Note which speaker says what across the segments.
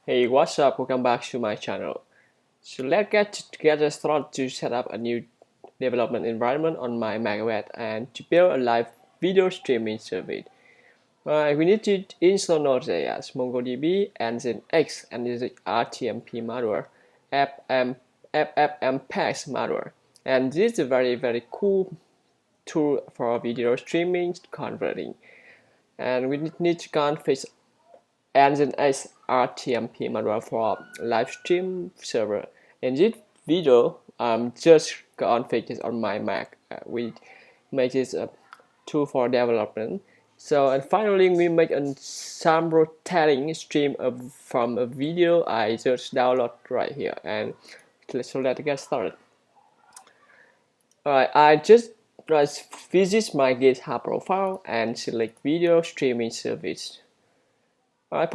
Speaker 1: Hey, what's up? Welcome back to my channel. So let's get started to set up a new development environment on my macOS and to build a live video streaming service. We need to install Nodejs, MongoDB, Nginx, and the Rtmp-Module, Ffmpeg-Module, and this is a very cool tool for video streaming converting. And we need to configure Nginx Rtmp-Module for live stream server. In this video, I'm just configured on my Mac. We make this a tool for development. So and finally, we make a sample telling stream from a video I just download right here. And so let's get started. Alright, I just visit my GitHub profile and select video streaming service. In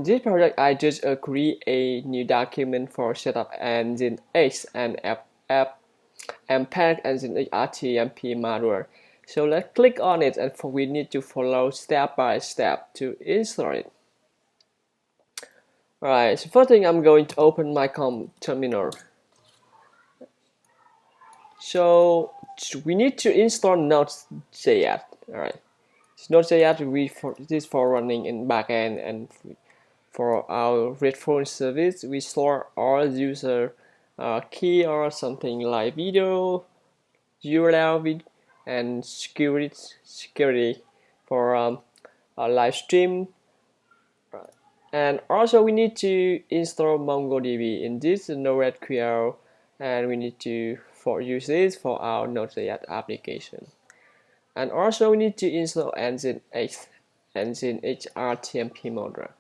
Speaker 1: this project, I just create a new document for setup Nginx and Ffmpeg Nginx Rtmp-Module. So let's click on it, and we need to follow step by step to install it. Alright, so first thing I'm going to open my terminal. So we need to install Node.js. Alright. Node.js this for running in backend, and for our RESTful service we store all user key or something like video, URL, and security for a live stream. And also we need to install MongoDB in this NoSQL, and we need to use this for our Node.js application. And also we need to install Nginx Nginx-Rtmp-Module.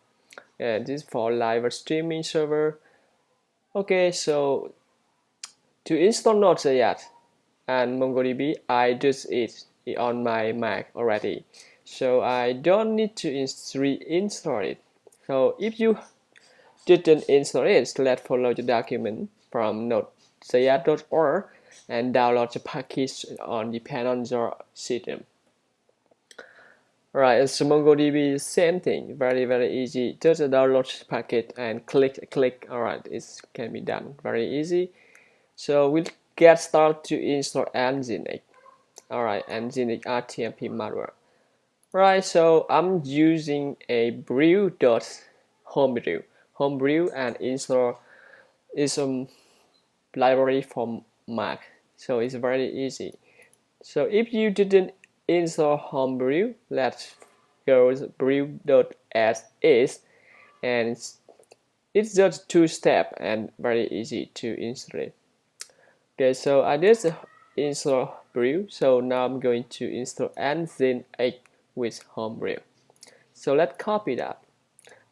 Speaker 1: And this is for live streaming server. Okay, so to install Node.js and MongoDB, I just it on my Mac already. So I don't need to reinstall it. So if you didn't install it, let's follow the document from nodejs.org and download the package depend on your system. Right, so MongoDB is same thing, very easy. Just download the package and click. Alright, it can be done very easy. So we'll get started to install Nginx. Alright, Nginx Rtmp-Module. Right, so I'm using a homebrew and install is a library from Mac. So it's very easy. So if you didn't install homebrew, let's go to brew.sh, and it's just two steps and very easy to install it. Okay, so I just install brew. So now I'm going to install Nginx with homebrew. So let's copy that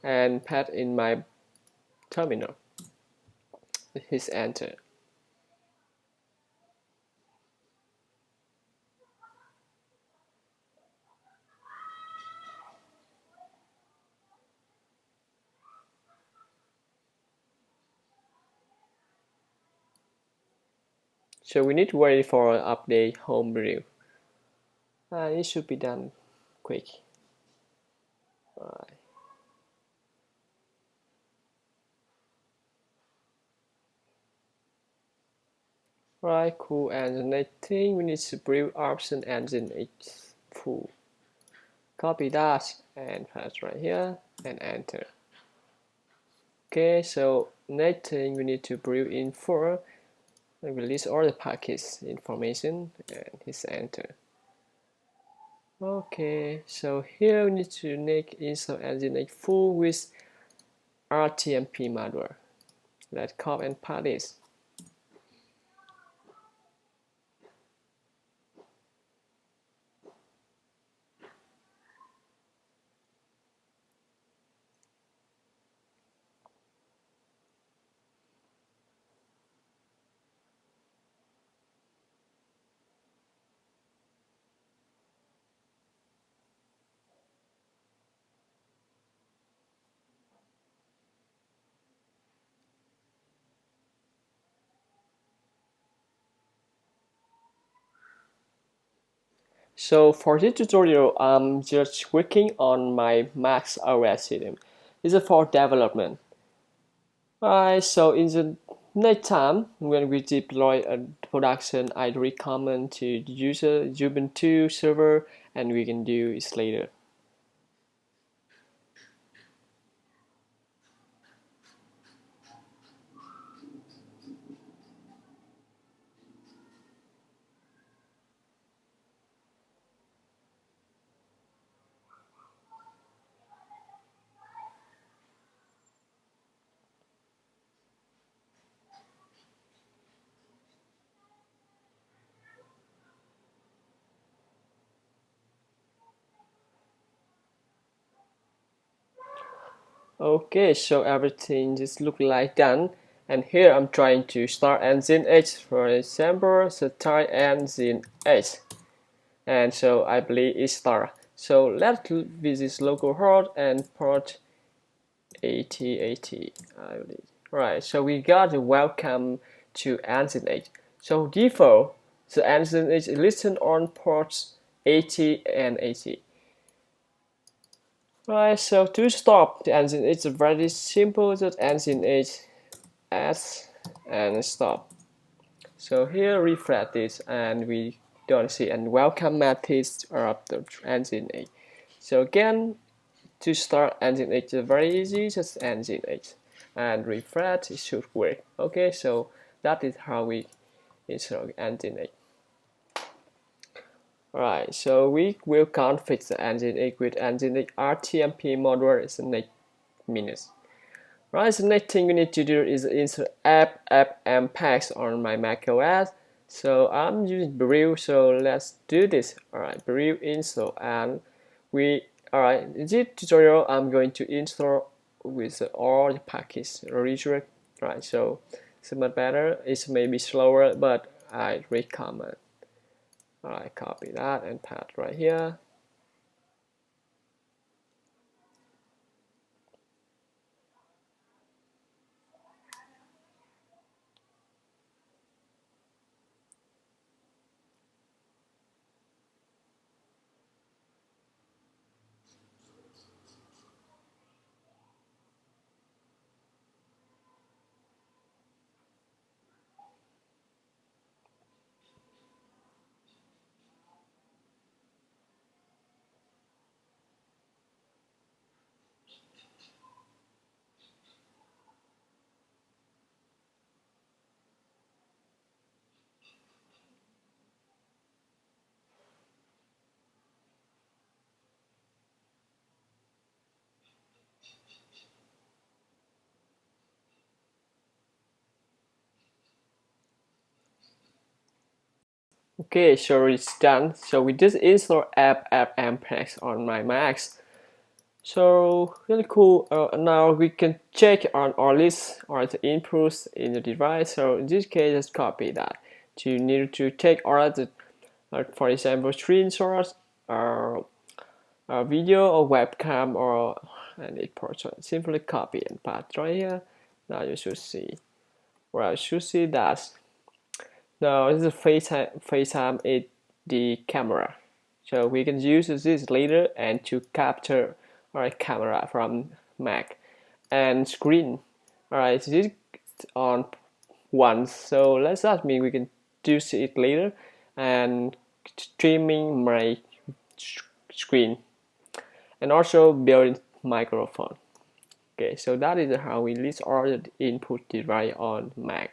Speaker 1: and paste in my terminal. Hit enter. So we need to wait for an update homebrew. It should be done quick. Right, cool. And the next thing we need to brew option Nginx full. Copy that and paste right here and enter. Okay, so next thing we need to brew in for and release all the package information and hit enter. Okay, so here we need to install Nginx full with Rtmp-Module. Let's copy and paste this. So for this tutorial, I'm just working on my Mac OS system. This is for development. Alright, so in the next time when we deploy a production, I'd recommend to the user Ubuntu server, and we can do it later. Okay, so everything just look like done, and here I'm trying to start Nginx, for example, start Nginx, and so I believe it start. So let's visit localhost and port 8080, I believe. Right, so we got a welcome to Nginx. So default, the Nginx is listed on ports 80 and 80. Right, so to stop the engine, it's very simple. Just Nginx S and stop. So here refresh this, and we don't see any welcome methods of the Nginx. So again, to start Nginx is very easy. Just Nginx and refresh. It should work. Okay, so that is how we install Nginx. Right, so we will configure the Nginx with Nginx Rtmp-Module in the next minutes. Right, the next thing we need to do is install Ffmpeg on my macOS. So I'm using brew, so let's do this. Alright, brew install, and alright, in this tutorial I'm going to install with all the packages original. Right, so it's much better. It's maybe slower, but I recommend. Alright, copy that and paste right here. Okay, so it's done. So we just install Ffmpeg on my Mac. So really cool. Now we can check on our list or the inputs in the device. So in this case, let's copy that. So you need to take all the, for example, screenshots or a video or webcam or any portrait. Simply copy and paste right here. Now you should see. Well, you should see that. Now this is FaceTime is the camera. So we can use this later and to capture our camera from Mac and screen. Alright, so this is on once. So that mean we can do it later and streaming my screen and also build microphone. Okay, so that is how we list all the input device on Mac.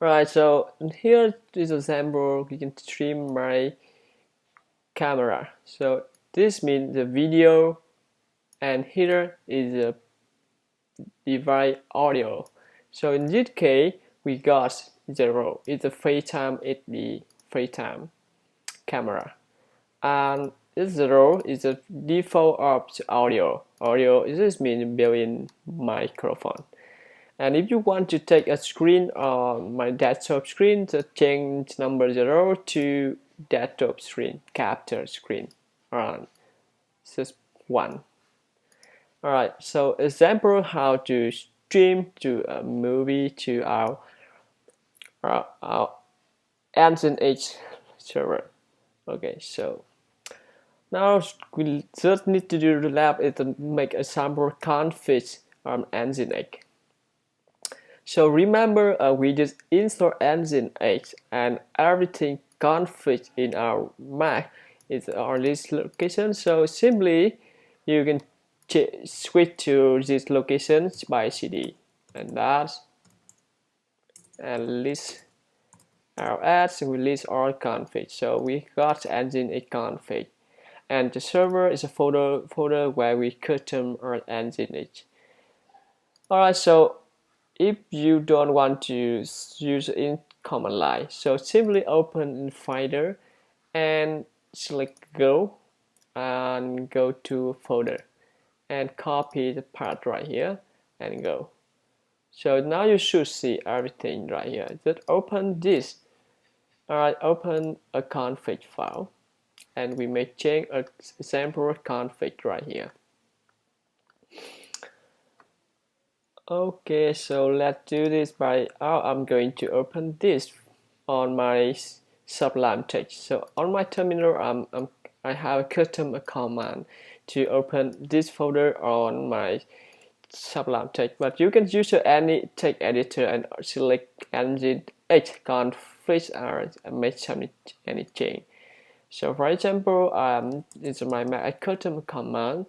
Speaker 1: Right, so here is an example. We can stream my camera. So this means the video, and here is the device audio. So in this case, we got 0. It's a FaceTime, it's the FaceTime camera, and this 0 is the default of the audio. Audio, this means built-in microphone. And if you want to take a screen on my desktop screen, just change number 0 to desktop screen, capture screen. Alright, just 1. Alright, so example how to stream to a movie to our Nginx server. Okay, so now we just need to do the lab is to make a sample config Nginx. So remember, we just install Nginx and everything config in our Mac is on this location. So simply you can switch to this location by cd and that, and list our ads and we list our config. So we got Nginx config, and the server is a folder where we custom our Nginx. Alright, so if you don't want to use in command line, so simply open in Finder and select Go and go to folder and copy the part right here and go. So now you should see everything right here. Just open this. Alright, open a config file and we may change a sample config right here. Okay, so let's do this by I'm going to open this on my Sublime text. So on my terminal, I have a custom command to open this folder on my Sublime text, but you can use any text editor and select Nginx config and make any change. So for example, it's my Mac custom command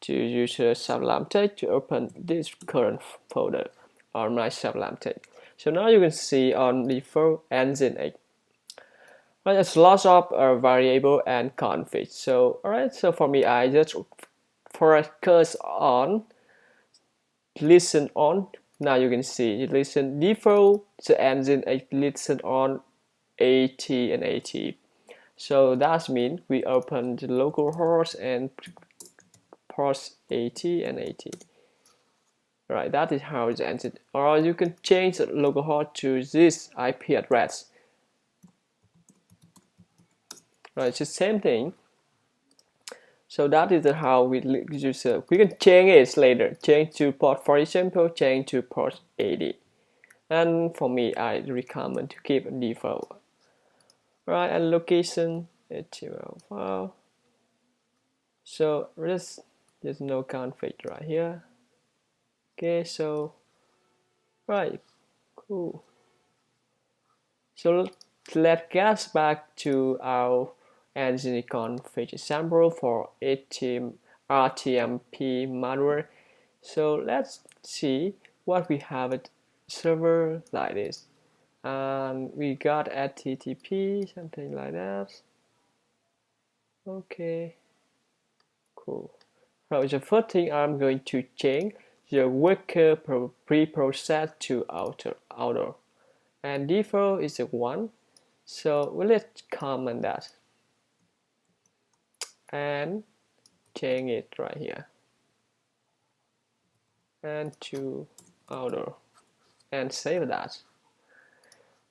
Speaker 1: to use a Sublime text to open this current folder on my Sublime text. So now you can see on default Nginx. Right, there's lots of variable and config. So alright, so for me, I just focus on listen on. Now you can see listen default the Nginx listen on AT and AT. So that means we open the localhost and port AT and AT. Right, that is how it's entered. Or you can change the localhost to this IP address. Right, it's the same thing. So that is how we use it. We can change it later. Change to port, for example, change to port 80. And for me, I recommend to keep a default. Right, and location HTML file. So there's no config right here. Okay, so right, cool. So let's get back to our Nginx config example for Ep2 So let's see what we have at server like this. And we got HTTP, something like that. Okay, cool. So the first thing I'm going to change the worker pre-process to outer. And default is a 1. So let's comment that and change it right here and to outer and save that.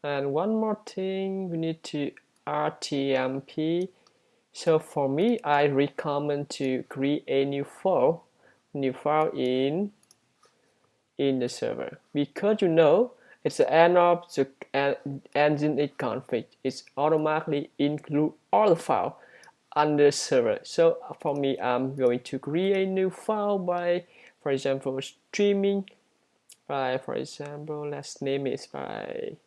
Speaker 1: And one more thing, we need to RTMP. So for me, I recommend to create a new file in the server, because you know it's the end of the Nginx config. It's automatically include all the file under server. So for me, I'm going to create a new file by, for example, streaming. By, for example, let's name it by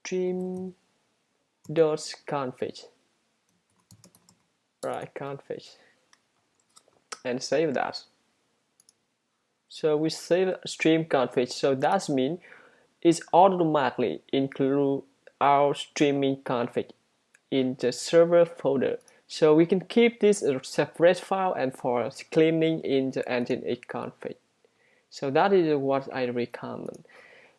Speaker 1: stream.config. Right, config, and save that. So we save stream config. So that means it's automatically include our streaming config in the server folder. So we can keep this a separate file and for cleaning in the Nginx config. So that is what I recommend.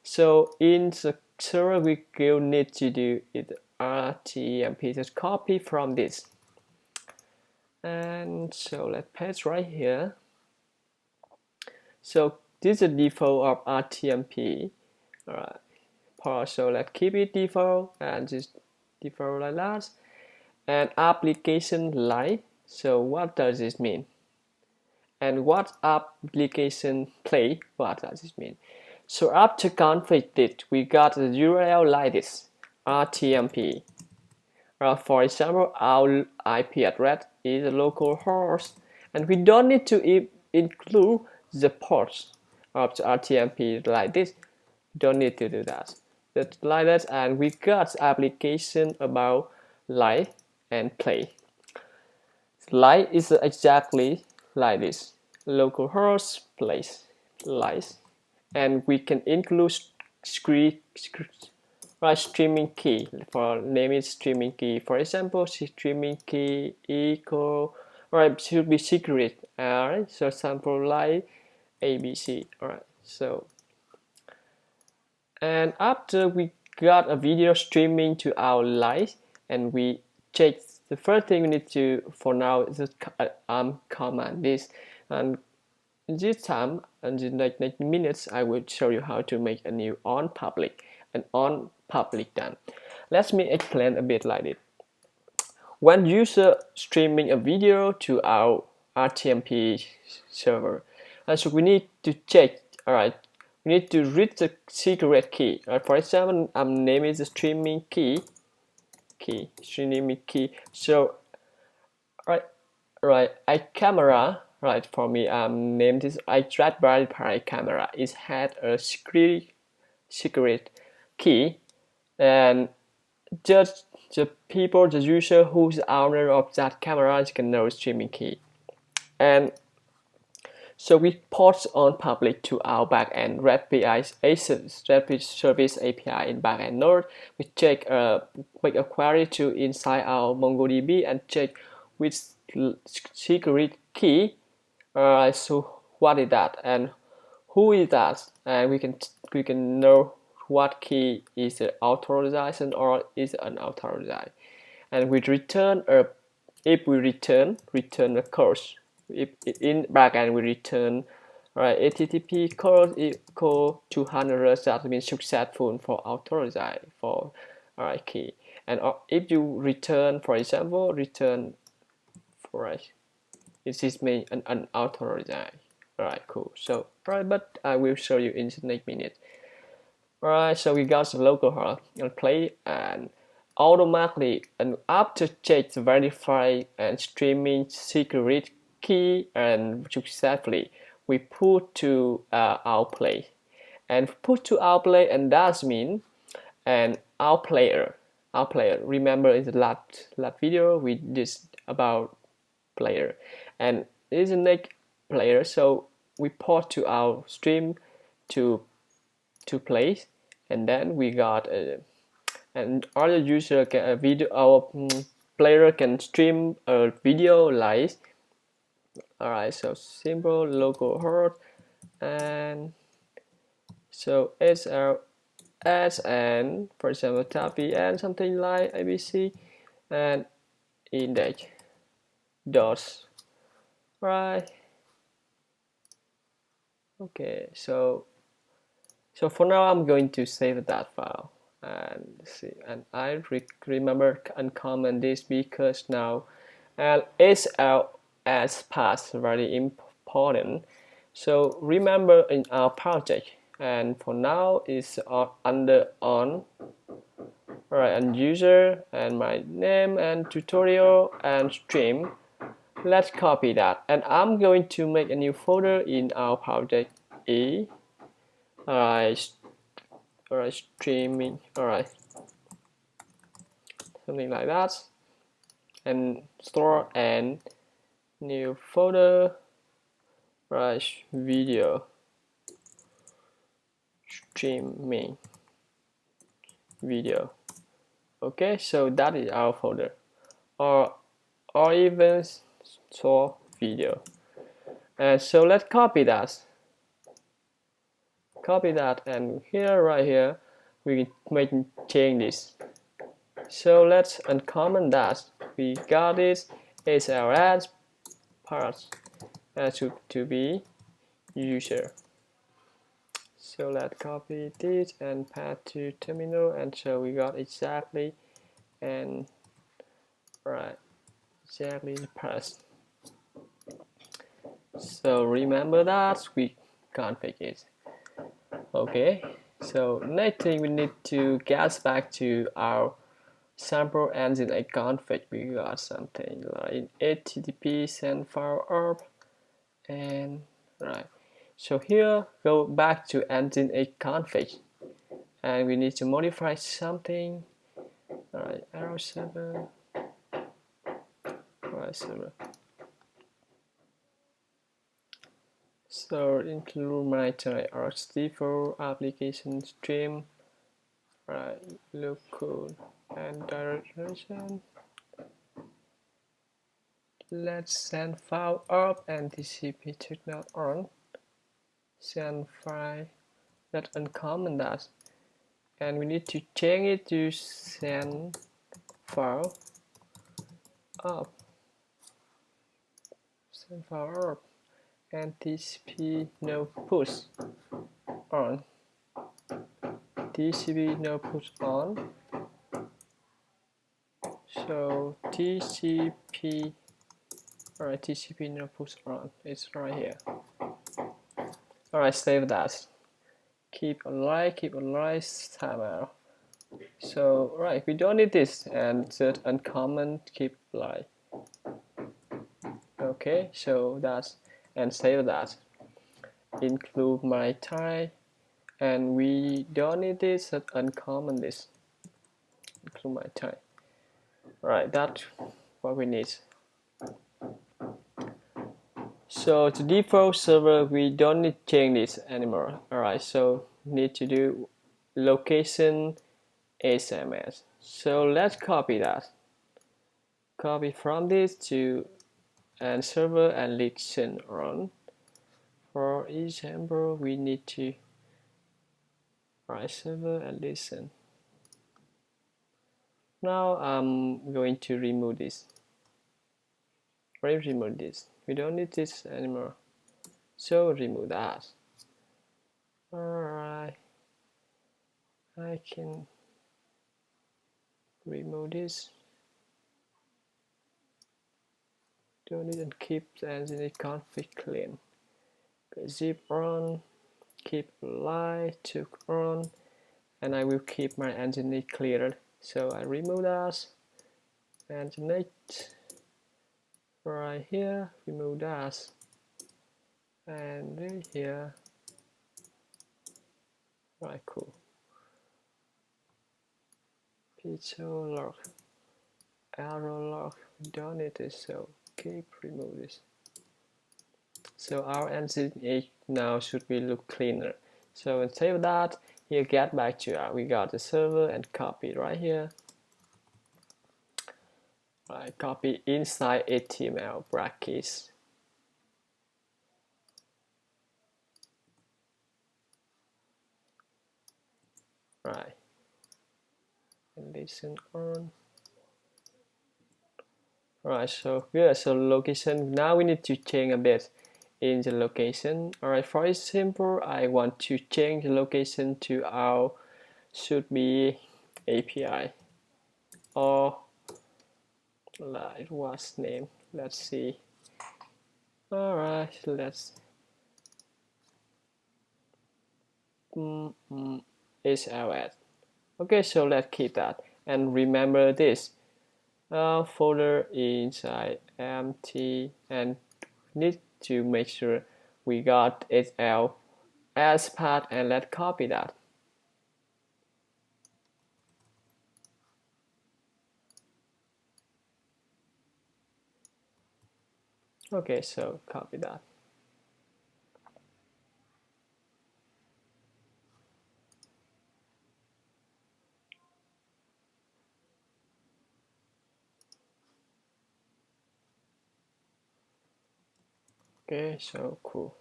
Speaker 1: So in the server, we will need to do it RTMP, just copy from this. And so let's paste right here. So this is the default of RTMP. Alright. So let's keep it default and just default like that. And application light. So what does this mean? And what application play? What does this mean? So after config it, we got the URL like this, RTMP. For example, our IP address is a localhost, and we don't need to include the ports of the RTMP like this. Don't need to do that. Just like that, and we got application about live and play. Live is exactly like this. Localhost place live, and we can include streaming key. For name it streaming key. For example, streaming key equal, right, should be secret. Alright, so sample like ABC. Alright, so and after we got a video streaming to our live, and we check, the first thing we need to for now is command this, and this time in the next minutes I will show you how to make a new on public and on public done. Let me explain a bit like it. When user streaming a video to our RTMP server, so we need to check, alright, we need to read the secret key. For example, I'm naming the streaming key. So right, I camera, right, for me named this I Raspberry camera. It had a secret key, and just the people, the user who's the owner of that camera can know streaming key. And so we port on public to our backend REST service API in backend node. We check make a query to inside our MongoDB and check which secret key. So what is that and who is that, and we can know what key is authorization or is unauthorized, and we return if we return a course. If in backend we return HTTP course equal 200, that means successful for authorized for key. And if you return, for example, return for this means an unauthorized. Alright, cool. So but I will show you in the next minute. Alright, so we got the localhost and play, and automatically, and after check the verify and streaming secret key and successfully, we put to our play, and that means and our player. Remember in the last video we did about player, and this is the next player. So we port to our stream to play, and then we got and other user can our player can stream a video live. Alright, so simple localhost, and so SLS, and for example copy and something like ABC and index dots. Right. Okay, so for now I'm going to save that file and see, and I remember uncomment this because now SLS path very important. So remember in our project, and for now is under on. Alright, and user and my name and tutorial and stream. Let's copy that, and I'm going to make a new folder in our project E. Alright, streaming, alright, something like that, and store and new folder, right, video streaming video. Okay, so that is our folder, or even store video. And so let's copy that, and here, right here, we can change this. So let's uncomment that. We got this SLS parts to be user. So let's copy this and path to terminal, and so we got exactly and right exactly the path. So remember that we config it. Okay, so next thing we need to get back to our sample engine config. We got something like HTTP send file up, and right, So here, go back to Nginx config, and we need to modify something. All right, arrow server. All right, server. So include my RT4 application stream, right, local and direction. Let's send file up and TCP signal on. Send file. Let's uncomment that, and we need to change it to send file up. Send file up and TCP no push on. TCP no push on. So TCP, alright, TCP no push on. It's right here. Alright, save that. Keep alive, timeout. So right, we don't need this, and set uncommon, keep alive. Okay, so that's, and save that. Include my type, and we don't need this, set uncommon this. Include my type. Right, that's what we need. So to default server, we don't need to change this anymore. Alright, so need to do location SMS. So let's copy that. Copy from this to and server and listen run. For example, we need to write server and listen. Now I'm going to remove this. Remove this. We don't need this anymore. So remove that. Alright. I can remove this. Don't need and keep the Nginx config clean. Zip run, keep live, took run, and I will keep my Nginx cleared. So I remove that. Nginx right here, remove that, and right here. Right, cool. Pixel log, arrow log, we don't need this, so keep remove this. So our Nginx now should be look cleaner. So and save that. Here, get back to we got the server and copy right here. Right, copy inside HTML brackets. Right, and listen on. Alright, so good. So location, now we need to change a bit in the location. Alright, for example, I want to change the location to our should be API, or like what's name, let's see. Alright, let's HLS. Okay, so let's keep that, and remember this folder inside empty, and need to make sure we got HL as path, and let's copy that. Okay, so copy that. Okay, so cool.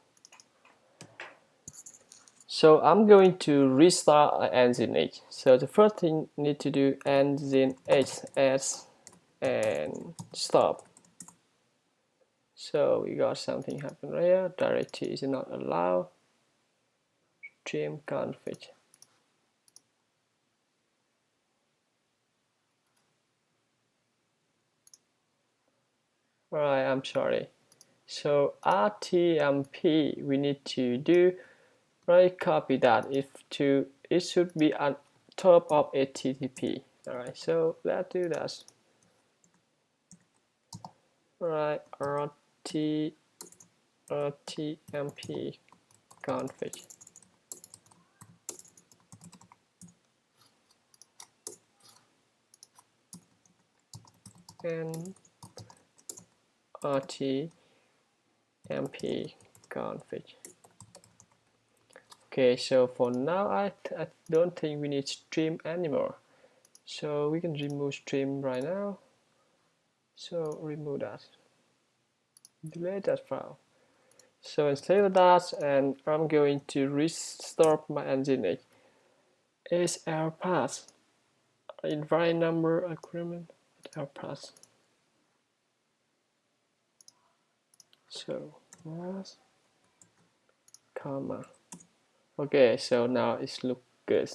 Speaker 1: So I'm going to restart Nginx. So the first thing you need to do Nginx s and stop. So we got something happen right here. Directory is not allowed. Stream config. Alright, I'm sorry. So RTMP we need to do, right, copy that. It should be on top of HTTP. Alright, so let's do that. Alright, RTMP config. And Rtmp config. Okay, so for now I don't think we need stream anymore, so we can remove stream right now. So remove that, delete that file. So instead of that, and I'm going to restart my Nginx. Is our path invite number agreement with our path. So mass comma. Okay, so now it's look good.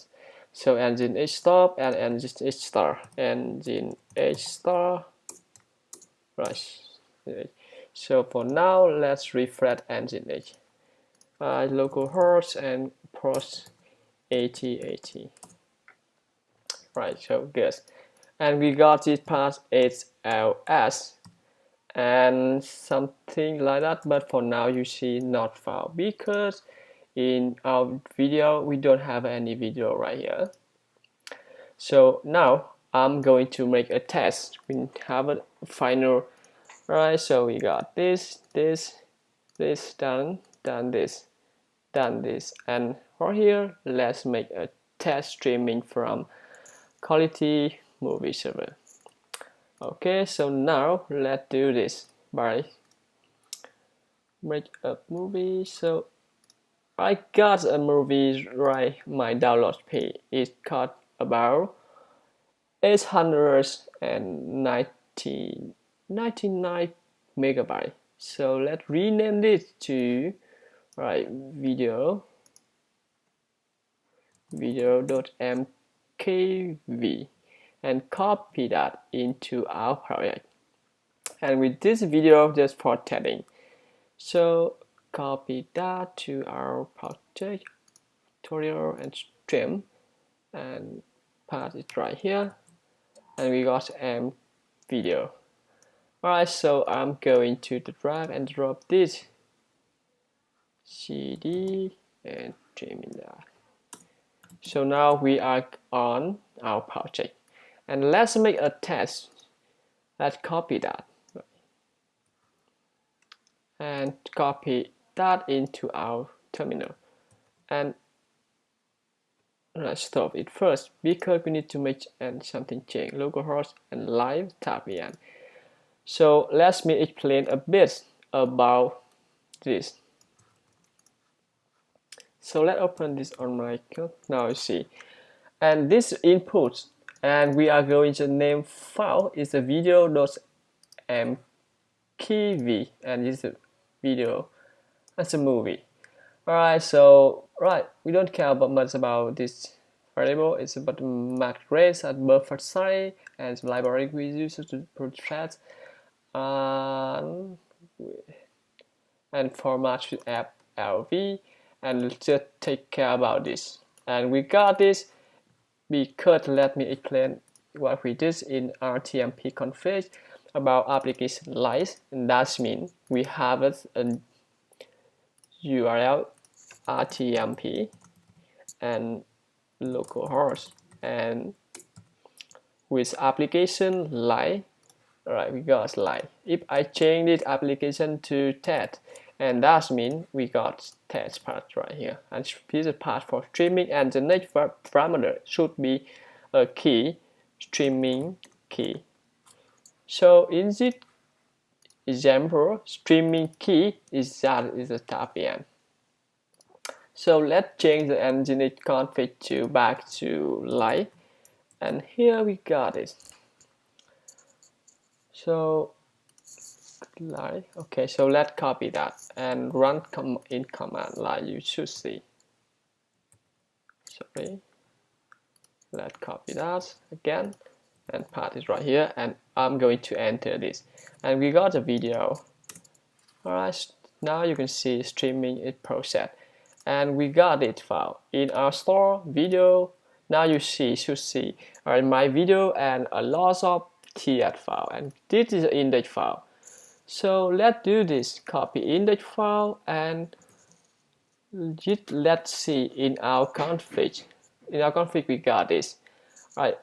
Speaker 1: So Nginx stop and Nginx star, Nginx star, right. So for now, let's refresh Nginx. Localhost and port 8080. Right, so good. And we got this path HLS and something like that, but for now you see not found because in our video we don't have any video right here. So now I'm going to make a test. We have a final. Right, so we got this done, this, and for here let's make a test streaming from quality movie server. Okay, so now let's do this by make a movie. So I got a movie right, my download page is called about 899 megabytes. So let's rename this to video.mkv and copy that into our project. And with this video just for testing, so copy that to our project tutorial and stream and paste it right here, and we got video. Alright, so I'm going to drag and drop this CD and streaming that. So now we are on our project, and let's make a test. Let's copy that and copy that into our terminal, and let's stop it first because we need to make something change localhost and live tab in. So let me explain a bit about this. So let's open this on my account. Now you see, and this input, and we are going to name file is a video.mkv, and this is a video as a movie. Alright, so we don't care about much about this variable. It's about mark race and buffer size and library we use to process and format with FLV, and just take care about this. And we got this because let me explain what we did in RTMP config about application license, and that means we have a URL RTMP and localhost, and with application line, we got line. If I change this application to test, and that means we got test part right here, and this is part for streaming, and the next parameter should be a key, streaming key. So in this example, streaming key is a tab in. So let's change the Nginx config to back to live, and here we got it. So live. Okay, so let's copy that and run in command line. You should see. Sorry. Let's copy that again and paste it right here, and I'm going to enter this, and we got a video. Alright, now you can see streaming it process, and we got it file in our store video. Now you should see my video and a lot of TF file, and this is an index file. So let's do this, copy index file and let's see in our config. In our config, we got this. Right,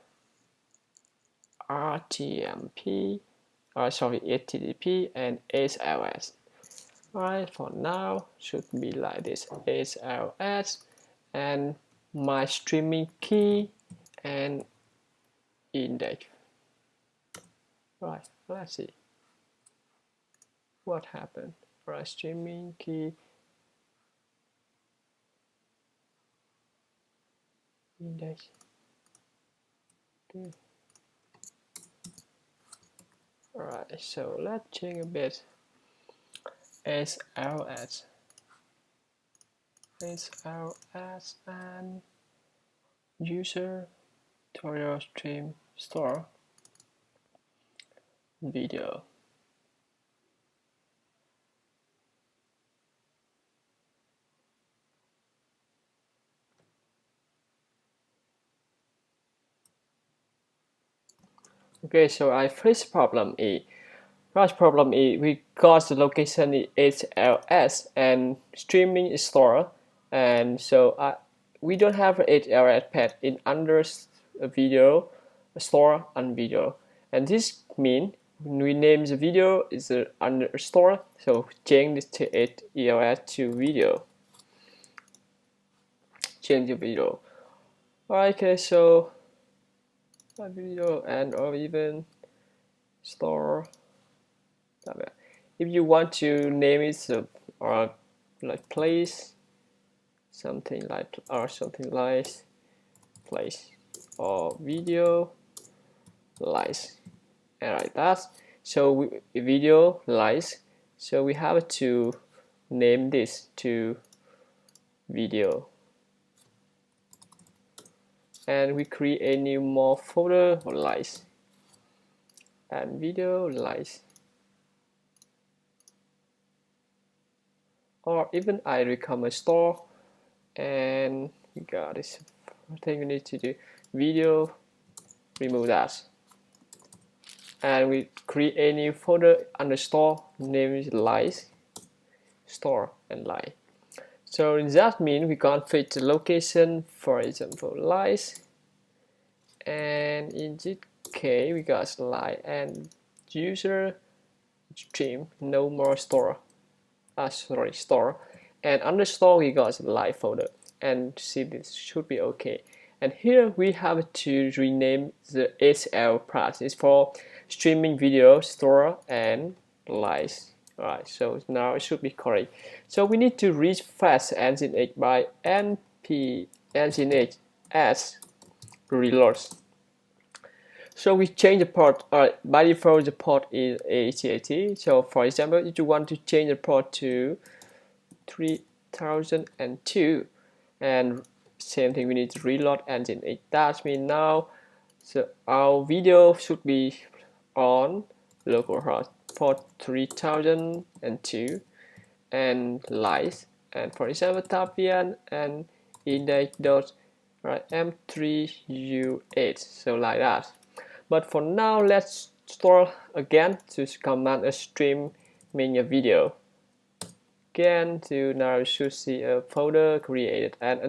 Speaker 1: RTMP, HTTP and SLS. Alright, for now should be like this: SLS and my streaming key and index. Right, let's see what happened. Right, streaming key index. Alright, so let's change a bit. SLS and user tutorial stream store video. Okay, so I first problem E. First problem is we got the location is HLS and streaming is store, and so we don't have an HLS path in under a video store and video, and this means we name the video is under store, so change this to HLS to video. Change the video. Alright, okay, so a video and or even store. If you want to name it or like place, something like place or video lies, and like that. So video lies. So we have to name this to video, and we create a new more folder for lies and video lies. Or even I recommend store, and we got this thing we need to do: video, remove that, and we create a new folder under store, name is lies, store and lie. So that means we configure the location, for example lies, and in this case we got lie and user stream, no more store. Store, and under store we got the live folder, and see this should be okay. And here we have to rename the SL part. It's for streaming video, store and lives. Alright, so now it should be correct. So we need to refresh Nginx by np nginx as reloads. So we change the port. By default the port is ACAT. So for example, if you want to change the port to 3002, and same thing, we need to reload Nginx. That means now our video should be on localhost port 3002 and live, and for example Tapian and index.m3u8, so like that. But for now, let's store again to command a streaming a video. Again, to now you should see a folder created, and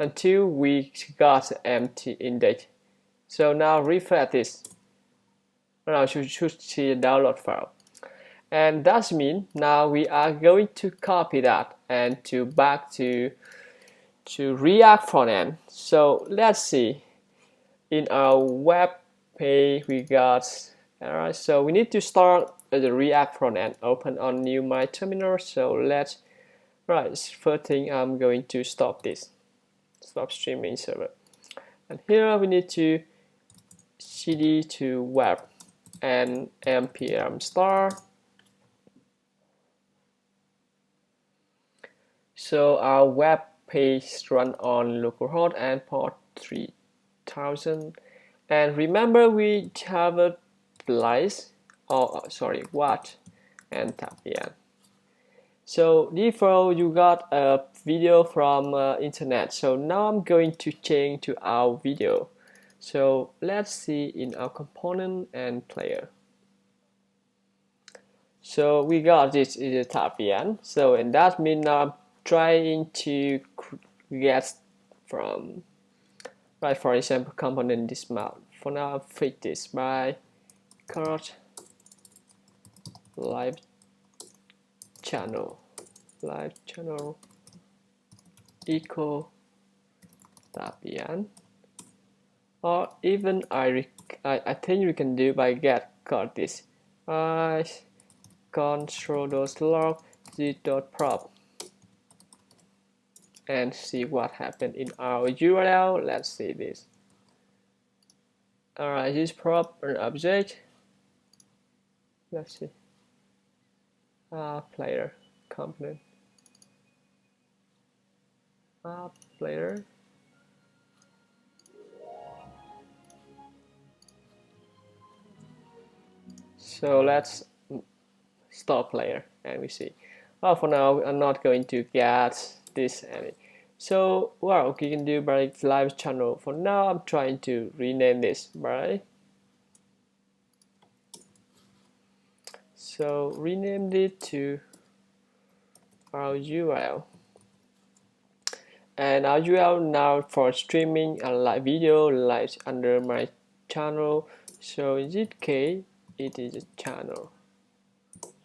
Speaker 1: until we got empty index. So now refresh this. Now you should see a download file, and that means now we are going to copy that and to back to React frontend. So let's see in our web page we got. Alright, so we need to start the React frontend. Open on new my terminal. So let's first thing I'm going to stop streaming server, and here we need to cd to web and npm star. So our web page run on localhost and port 3000. And remember we have a lies, what and Tapian. So default you got a video from internet. So now I'm going to change to our video. So let's see in our component and player. So we got this is a Tapian. So and that means now I'm trying to get from, right, for example, component this map. For now, I'll fix this by card live channel equal Tapian, or even I think we can do by get card this control.log z.prop and see what happened in our URL. Let's see this. Alright, this prop an object. Let's see. Player component. Player. So let's stop player and we see. For now, I'm not going to get this any. So well, we can do by live channel. For now, I'm trying to rename this, right? So rename it to our URL. And our URL now for streaming a live video live under my channel. So in this case, it is a channel,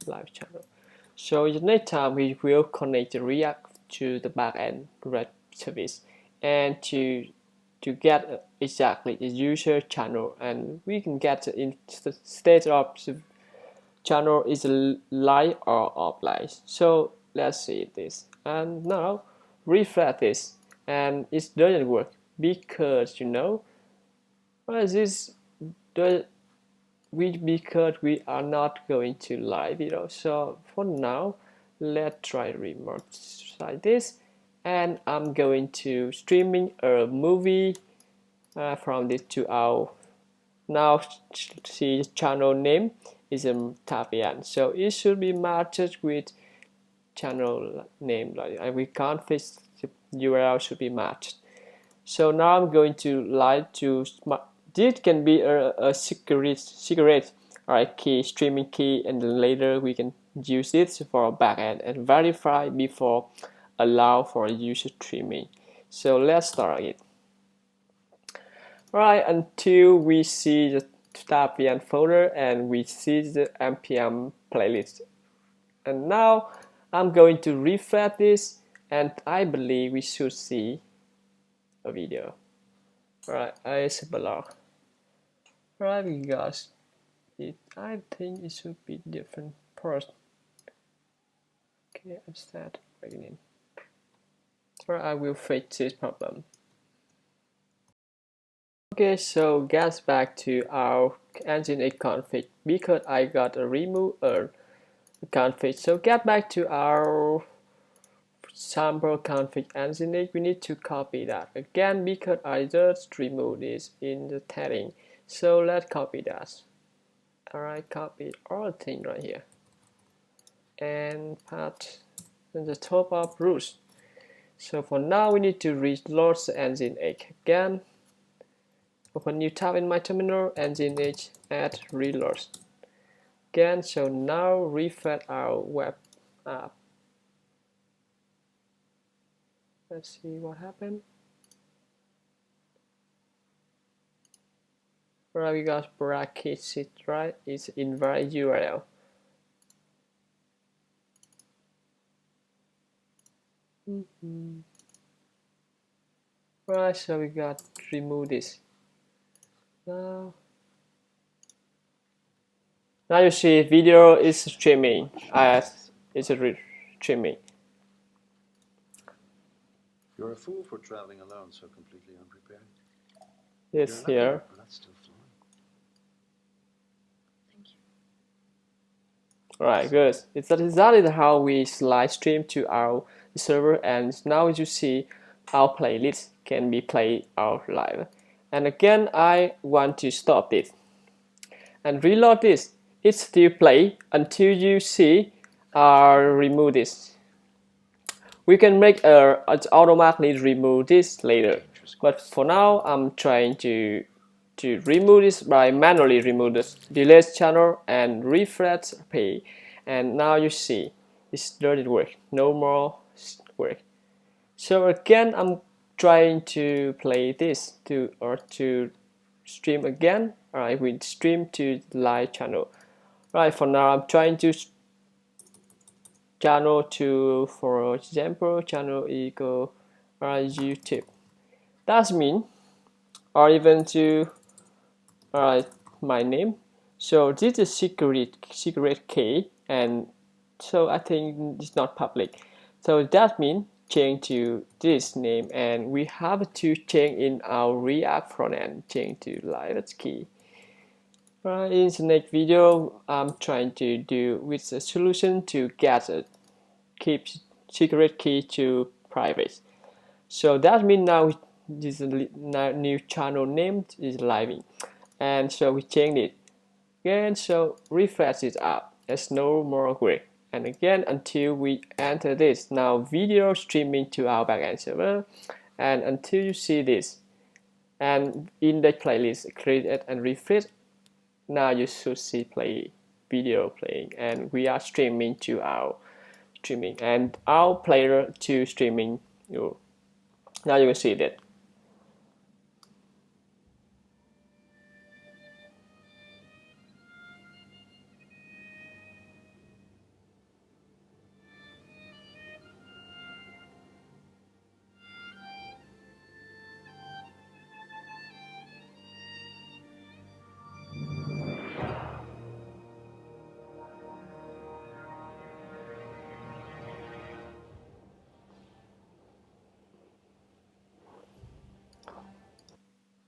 Speaker 1: live channel. So in the next time, we will connect the React to the backend REST service and to get exactly the user channel, and we can get in the state of the channel is live or offline. So let's see this, and now refresh this, and it doesn't work because because we are not going to live video. So for now, let's try remote like this, and I'm going to streaming a movie from this to our now see channel name is Tapian, so it should be matched with channel name, and we can't fix the URL should be matched. So now I'm going to like to this can be a secret alright key, streaming key, and then later we can use it for a backend and verify before allow for user streaming. So let's start it. Alright, until we see the Tapian folder and we see the npm playlist. And now I'm going to refresh this, and I believe we should see a video. Alright, it's a blog. Alright, we got it. I think it should be different first. Okay, I'm start beginning. Alright, I will fix this problem. Okay, so get back to our Nginx config because I got a remove config. So get back to our sample config Nginx. We need to copy that again because I just removed this in the heading. So let's copy that. Alright, copy all things right here and put in the top of root. So for now, we need to reload the Nginx again. Open new tab in my terminal, Nginx add reload again. So now refresh our web app. Let's see what happened. Right, we got brackets, right? It's invalid URL. Right, so we got remove this. Now you see video is streaming as it's streaming.
Speaker 2: You're a fool for traveling alone so completely unprepared.
Speaker 1: Yes, here.
Speaker 2: That's still flowing.
Speaker 3: Thank you.
Speaker 1: Alright, good. It's exactly how we live stream to our server, and now you see our playlist can be played out live. And again, I want to stop this and reload this. It still play until you see remove this. We can make automatically remove this later, but for now I'm trying to remove this by manually remove this delete channel and refresh page, and now you see it doesn't work. No more work. So again, I'm trying to play this to stream again. Alright, we stream to live channel. Right, for now I'm trying to channel to, for example, channel equal YouTube. That's mean, or even to my name. So this is secret key, and so I think it's not public. So that means change to this name, and we have to change in our React frontend, change to live key. In the next video, I'm trying to do with a solution to get a keep secret key to private. So that means now this new channel name is live, and so we change it again. So refresh it up. There's no more grid. And again until we enter this. Now video streaming to our backend server, and until you see this, and in the playlist create it and refresh. Now you should see video playing, and we are streaming to our streaming, and our player to streaming. Now you can see that.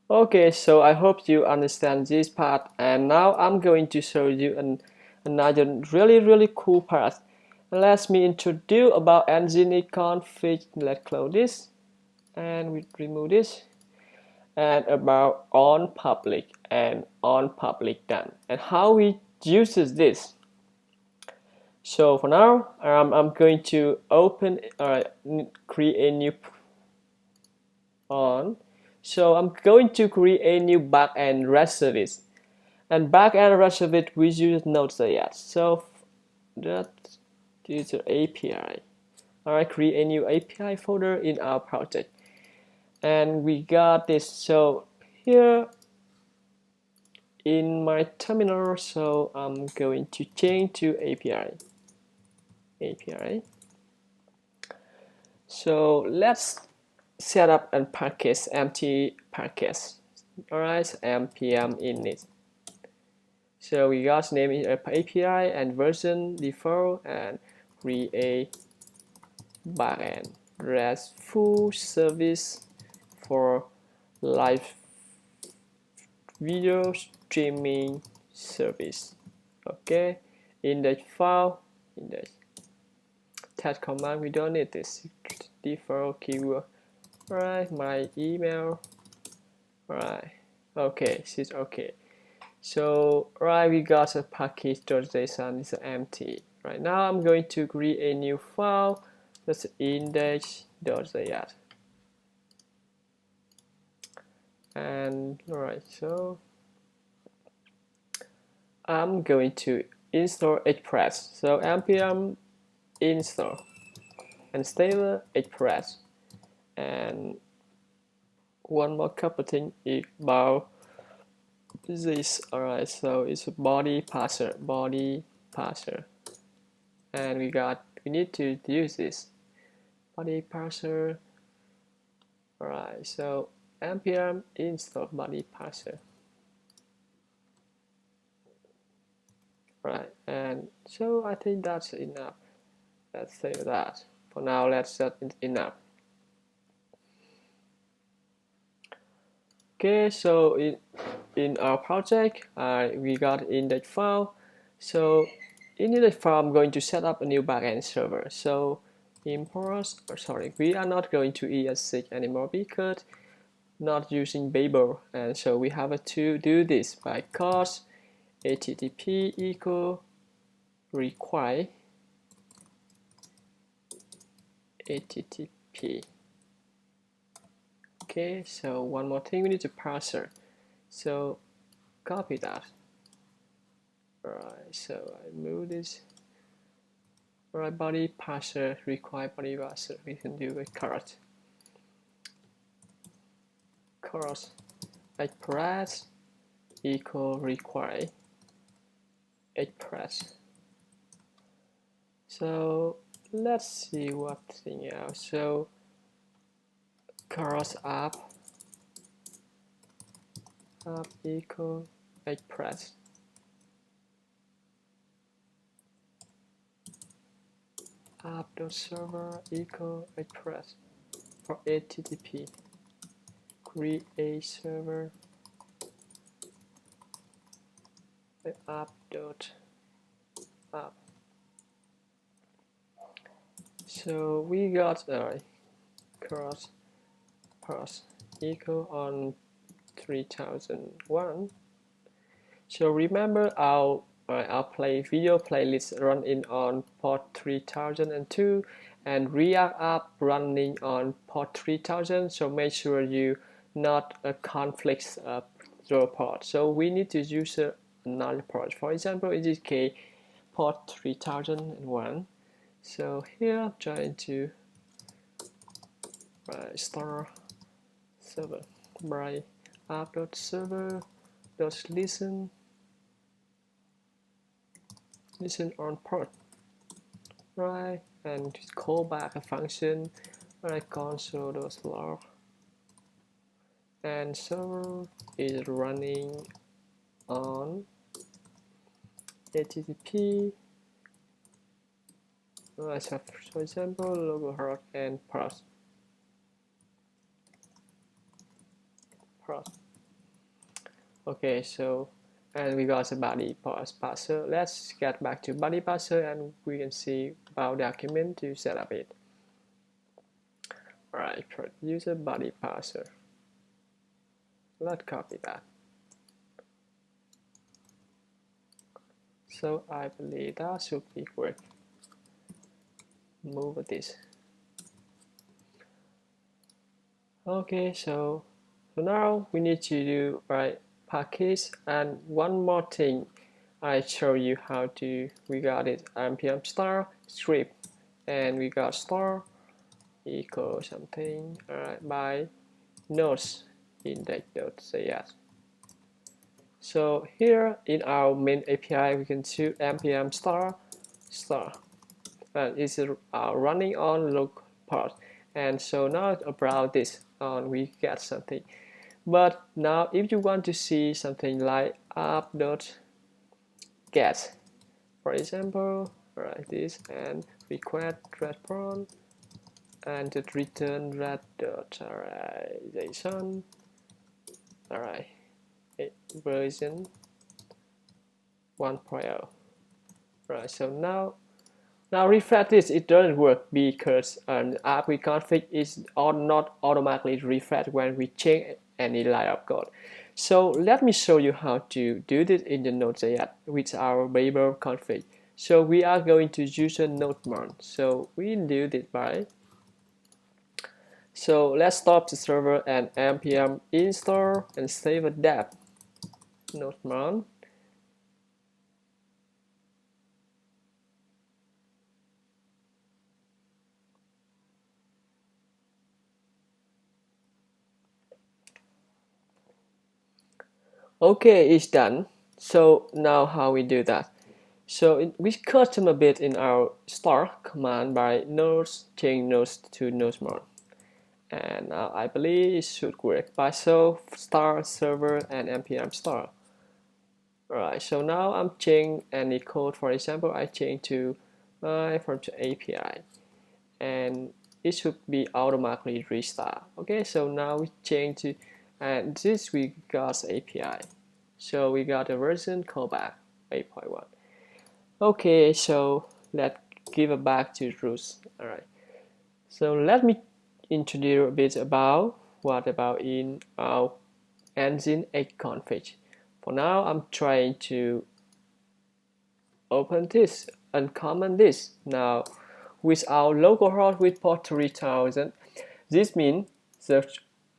Speaker 1: Okay, so I hope you understand this part, and now I'm going to show you another really cool part. Let me introduce about Nginx config. Let's close this, and we remove this, and about on public and on public done, and how we uses this. So for now, I'm going to open create a new on. So I'm going to create a new backend REST service, and backend REST service we use Nodejs. So that is the API. Alright, create a new API folder in our project, and we got this. So here in my terminal, so I'm going to change to API. So let's set up a package, empty package. Alright, so npm init. So we got name is API and version default, and create backend RESTful service for live video streaming service. Okay, index file, index test command, we don't need this default keyword. Alright, my email. Alright, okay, this is okay. So right, we got a package.json is empty. Right now I'm going to create a new file, that's index.js. And alright, so I'm going to install Express. So npm install and stable Express. And one more couple thing about this. Alright, so it's a body parser, and we need to use this body parser. Alright, so npm install body parser. Right, and so I think that's enough. Let's save that. For now, let's set it enough. Okay, so in our project, we got index file. So in index file, I'm going to set up a new backend server. So import, we are not going to ES6 anymore because not using Babel, and so we have to do this by cause http equal require http. Okay, so one more thing, we need to parser. So copy that. Alright, so I move this. Alright, body parser, require body parser. We can do a chorus. Chorus express equal require express. So let's see what thing else. So chorus up equal express. App.server equal express for HTTP. Create server app.app. So we got cross parse equal on 3001. So remember our video playlist running on port 3002 and React app running on port 3000. So make sure you not conflicts your port. So we need to use another port. For example, in this case, port 3001. So here I'm trying to start server by app.server.listen on port, right, and call back a function like console.log, and server is running on HTTP. Let's have, for example, localhost and parse. Okay, so and we got a body parser. Let's get back to body parser and we can see about document to set up it. Alright, produce a body parser. Let's copy that. So I believe that should be work. Move this. Okay, so now we need to do package, and one more thing I show you how to. We got it npm star script, and we got star equal something by nodes index.js. So here in our main API we can choose npm star and it's running on local part. And so now about this we get something. But now if you want to see something like app.get, for example, this and request response and to return red.json, version 1.0. Right, so now refresh this, it doesn't work because app we config is not automatically refresh when we change any line of code. So let me show you how to do this in the Node.js with our variable config. So we are going to use a node-mon. So we do this by. So let's stop the server and npm install and save a dep node-mon. Okay, it's done. So now how we do that? So we custom a bit in our start command by nodes, change nodes to node-mon. And now I believe it should work by so start server and npm start. Alright, so now I'm changing any code. For example, I change to from the API, and it should be automatically restart. Okay, so now we change to, and this we got API. So we got a version callback 8.1. Okay, so let's give it back to roots. Alright, so let me introduce a bit about what about in our Nginx config. For now, I'm trying to open this and comment this. Now, with our localhost with port 3000, this means the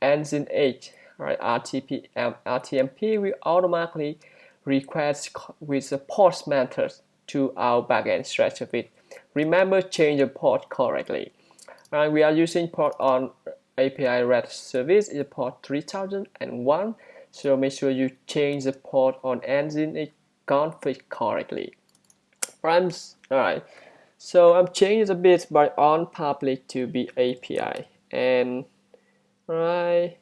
Speaker 1: Nginx RTMP will automatically request with the post method to our backend stretch of it remember change the port correctly. And we are using port on API REST service is port 3001. So make sure you change the port on Nginx config correctly. Alright. So I'm changing a bit by on public to be API and right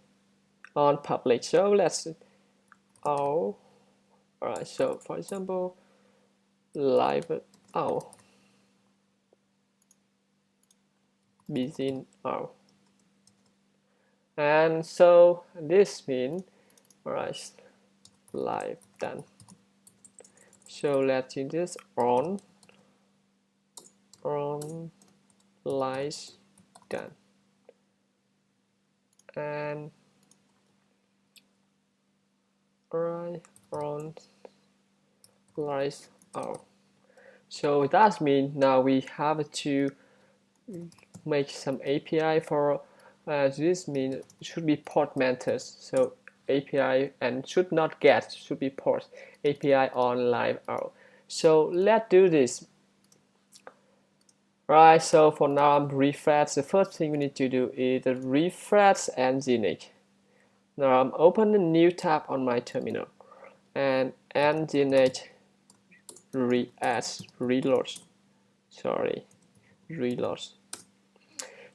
Speaker 1: on public. So let's alright. So for example, live begin and so this means alright live done. So let's change this on live done and right on live out. So that means now we have to make some API for this means it should be port methods. So API and should not get, should be port API on live out. So let's do this. Right, so for now I'm refresh. The first thing we need to do is the refresh Nginx. Now I'm opening a new tab on my terminal and Nginx reloads.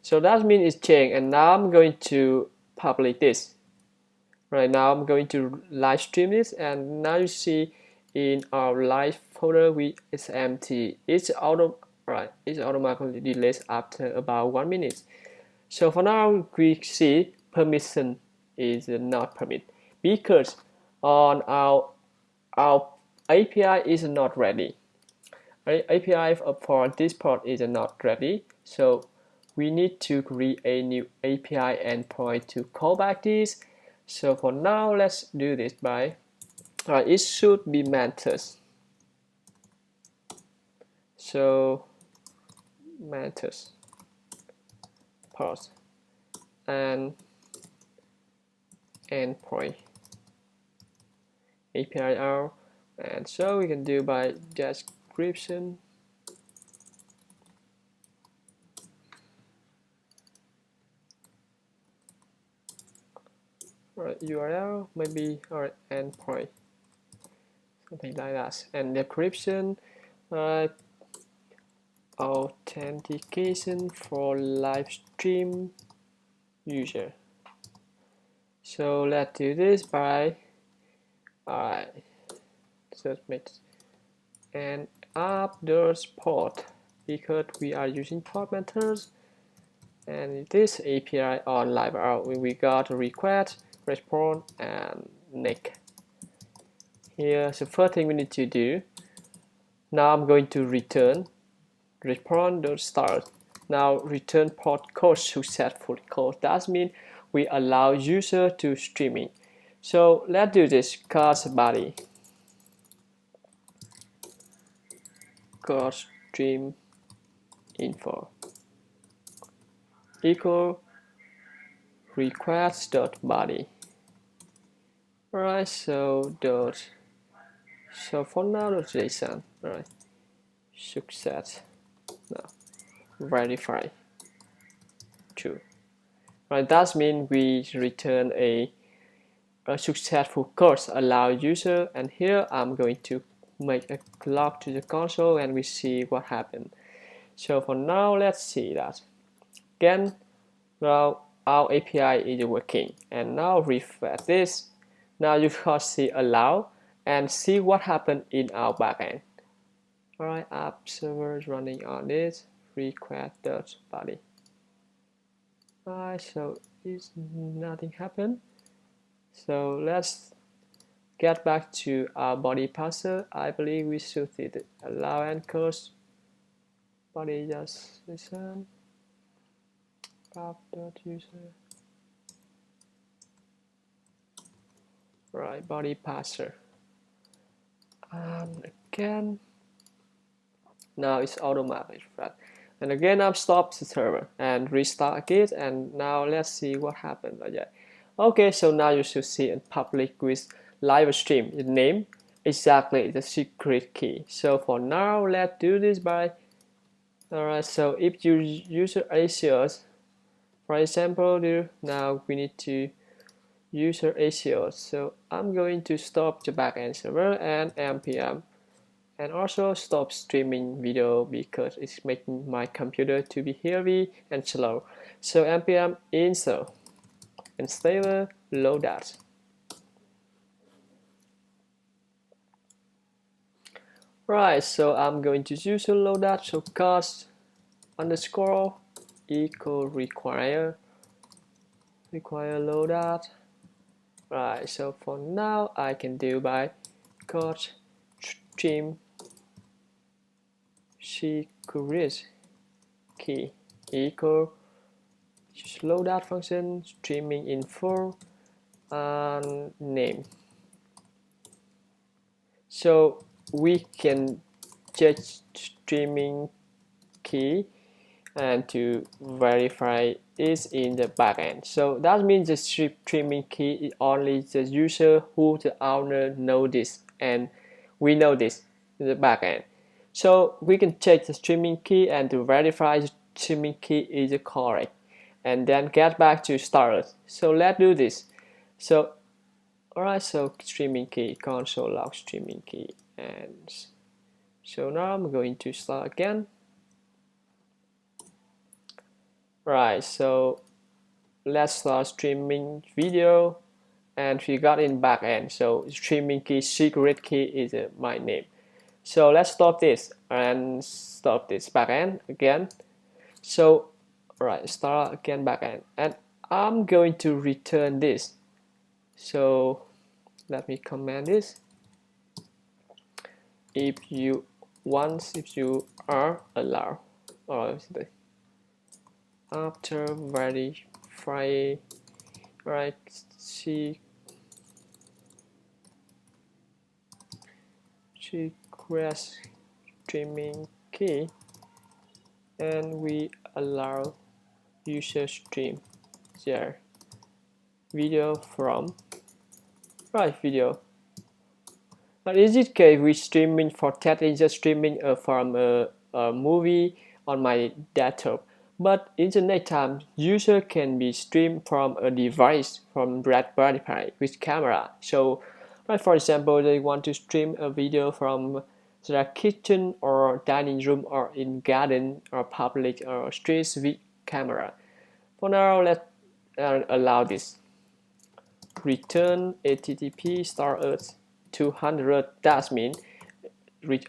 Speaker 1: So that means it's changed, and now I'm going to publish this. Right now I'm going to live stream this, and now you see in our live folder it's empty. It's automatically deleted after about 1 minute. So for now we see permission is not permitted because on our API is not ready. API for this port is not ready, so we need to create a new API endpoint to call back this. So for now, let's do this by it should be methods. So methods port and endpoint API out, and so we can do by description URL maybe or endpoint, something like that, and decryption authentication for live stream user. So let's do this by submit and updoors port because we are using port methods, and this API on live out we got request, response, and next. Here's the first thing we need to do. Now I'm going to return response.start. Now return port code successful code. That means we allow user to streaming. So let's do this. Class body code stream info equal request.body. Alright, so for now JSON. Alright, success. Now verify true. Right, that means we return a successful course allow user, and here I'm going to make a log to the console and we see what happened. So for now let's see that again. Now our API is working, and now refresh this. Now you can see allow and see what happened in our backend. Alright, app server is running on this request.body. Alright, so it's nothing happened. So let's get back to our body parser. I believe we should see the allow and close body just listen app.user. Right, body parser. Again, now it's automatic, right? And again, I've stopped the server and restart it, and now let's see what happened. Okay, so now you should see in public with live stream the name exactly the secret key. So for now, let's do this by Alright, so if you user ACOs, for example, now we need to user ACOs. So I'm going to stop the backend server and npm, and also stop streaming video because it's making my computer to be heavy and slow. So npm install installer loadout. Right, so I'm going to use a loadout, so cost underscore equal require loadout. Right, so for now I can do by cost stream secret key equal loadout function streaming info and name. So we can check streaming key and to verify is in the backend. So that means the streaming key is only the user who the owner know this, and we know this in the backend. So we can check the streaming key and to verify the streaming key is correct, and then get back to start. So let's do this. So alright, so streaming key console log streaming key, and so now I'm going to start again. Right, so let's start streaming video, and we got in backend. So streaming key secret key is my name. So let's stop this and stop this backend again. So right, start again backend, and I'm going to return this. So let me comment this. If you are allowed, or after verify, right, secret streaming key, and we allow user stream their video from video. But in this case, we streaming for that is just streaming from a movie on my desktop. But in the next time, user can be streamed from a device from Raspberry Pi with camera. So, right, for example, they want to stream a video from their kitchen or dining room or in garden or public or streets with camera. For now, let's allow this. Return http *earth 200. That means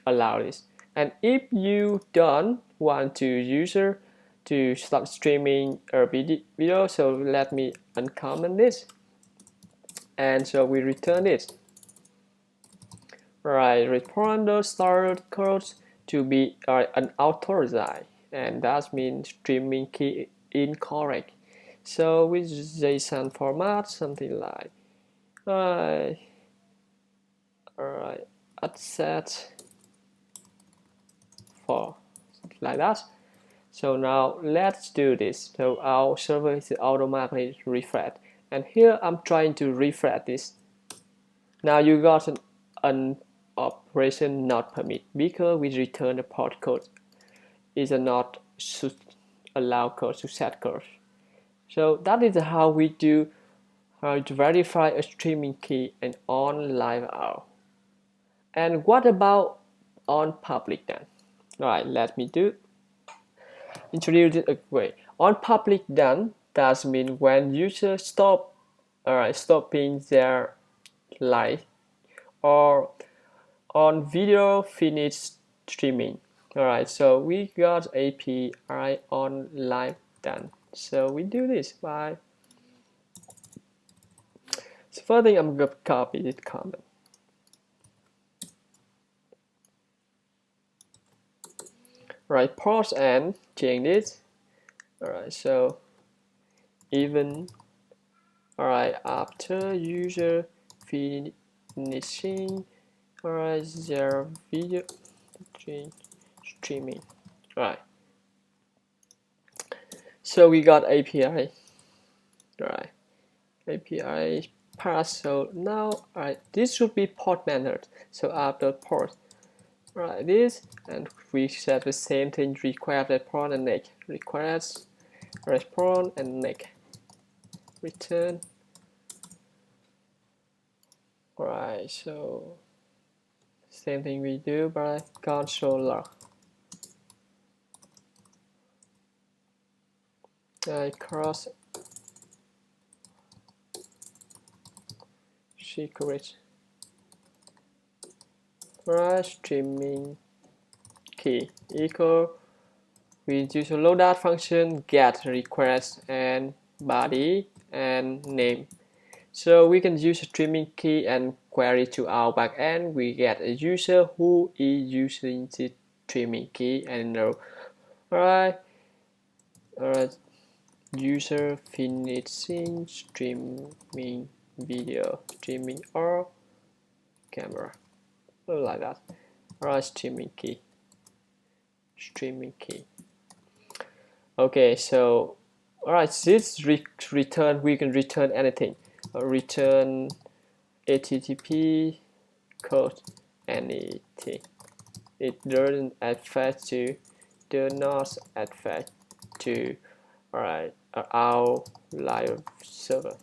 Speaker 1: allow this. And if you don't want to user to stop streaming a video, so let me uncomment this, and so we return it. Right, return the start code to be unauthorized, and that means streaming key incorrect. So with JSON format, something like alright, set for something like that. So now let's do this. So our server is automatically refresh, and here I'm trying to refresh this. Now you got an operation not permit because we return the port code is a not should allow code to set code. So that is how we do how to verify a streaming key and on live out. And what about on public then? Alright, let me introduce it a way. On public then, that means when users stopping their live or on video finish streaming. Alright, so we got API on live done. So we do this by so first thing I'm gonna copy this comment. Right, pause and change this. Alright, so even after user finishing their video streaming. Alright, so we got API. Alright, API pass. So now this should be port method. So after port, like this, and we set the same thing, request response and next, request response and next, return. Alright, so same thing we do by console log. Cross secret. Right, streaming key equal, we use a loadout function, get request and body and name. So we can use a streaming key and query to our backend. We get a user who is using the streaming key and know. Alright, user finishing streaming video, streaming or camera, like that. Alright, streaming key. Okay, so alright, this return, we can return anything. Return HTTP code, anything. It doesn't affect to, do not affect to, alright, our live server.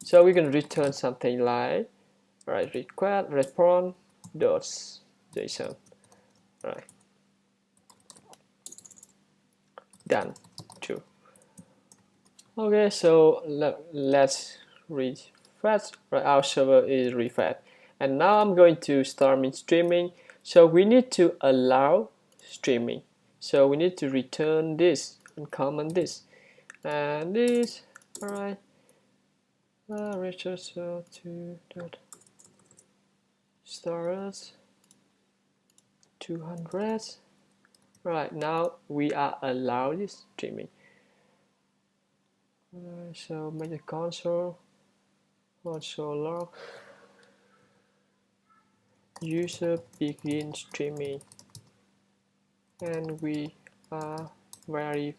Speaker 1: So we can return something like, alright, request response .json. Alright, done. True. Okay, so let's refresh. Right, our server is refreshed, and now I'm going to start streaming. So we need to allow streaming. So we need to return this and comment this and this. All right. Return to stars 200. Right, now we are allowed this streaming. So make the console log, user begin streaming, and we are verifying.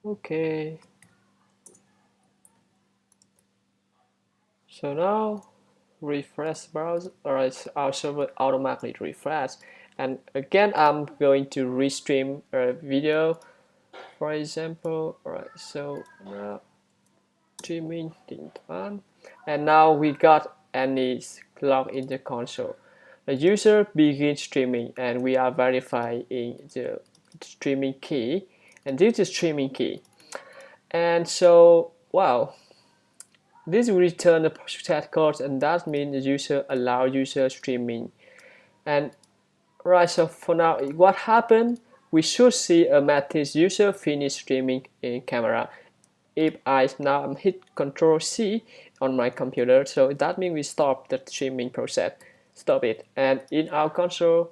Speaker 1: Okay, so now refresh browser. Alright, our server automatically refresh, and again I'm going to restream a video, for example. Alright, so now streaming on, and now we got any log in the console. The user begins streaming, and we are verifying the streaming key, and this is streaming key. And so, wow, this will return the chat code, and that means the user allow user streaming. And right, so for now, what happened? We should see a message user finish streaming in camera. If I now hit Control C on my computer, so that means we stop the streaming process. Stop it. And in our console,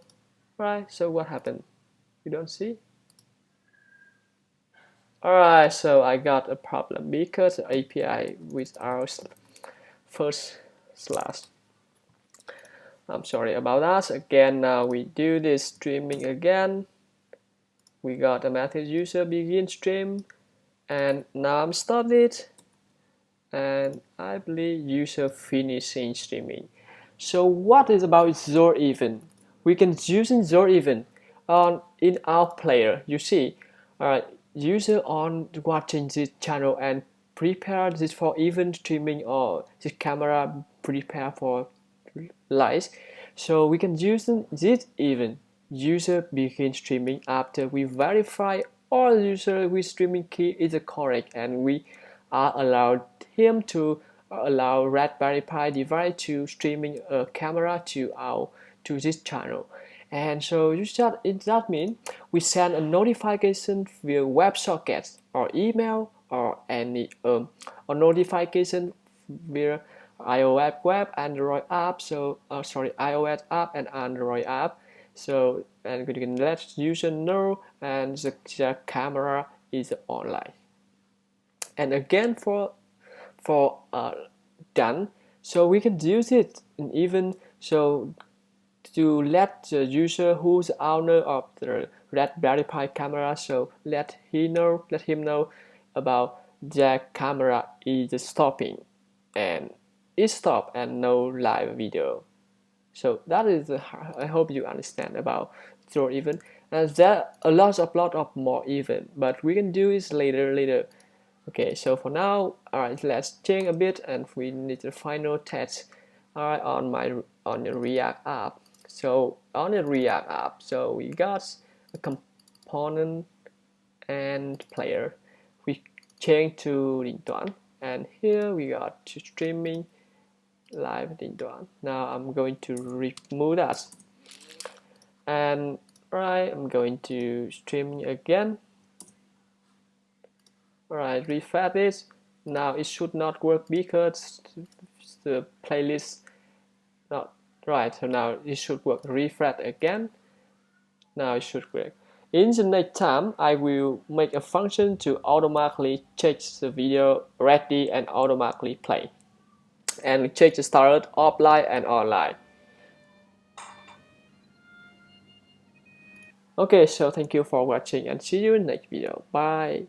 Speaker 1: right? So what happened? You don't see? Alright, so I got a problem because the API with our first slash. I'm sorry about that. Again, now we do this streaming again. We got a message user begin stream, and now I'm stopped it, and I believe user finishing streaming. So what is about Zor event? We can use Zor event on in our player. You see, alright, user on watching this channel and prepare this for event streaming, or this camera prepare for lights. So we can use this event. User begin streaming after we verify all user with streaming key is correct, and we are allowed him to allow Raspberry Pi device to streaming a camera to this channel. And so that means we send a notification via WebSocket or email or any or notification via iOS web, Android app. So iOS app and Android app. So, and we can let user know and the camera is online. And again for done, so we can use it even so to let the user who's owner of the that verify camera, so let him know about the camera is stopping and it stop and no live video. So that is I hope you understand about throw event. And there are a lot of more event, but we can do it later. Okay, so for now, alright, let's change a bit and we need the final test. Alright, on the React app. So on the React app, so we got a component and player. We change to điện toán, and here we got to streaming live điện toán. Now I'm going to remove that, and right, I'm going to stream again. Alright, refresh this. Now it should not work because the playlist not right. So now it should work. Refresh again. Now it should work. In the next time, I will make a function to automatically check the video ready and automatically play, and check the start offline and online. Okay, so thank you for watching and see you in the next video. Bye.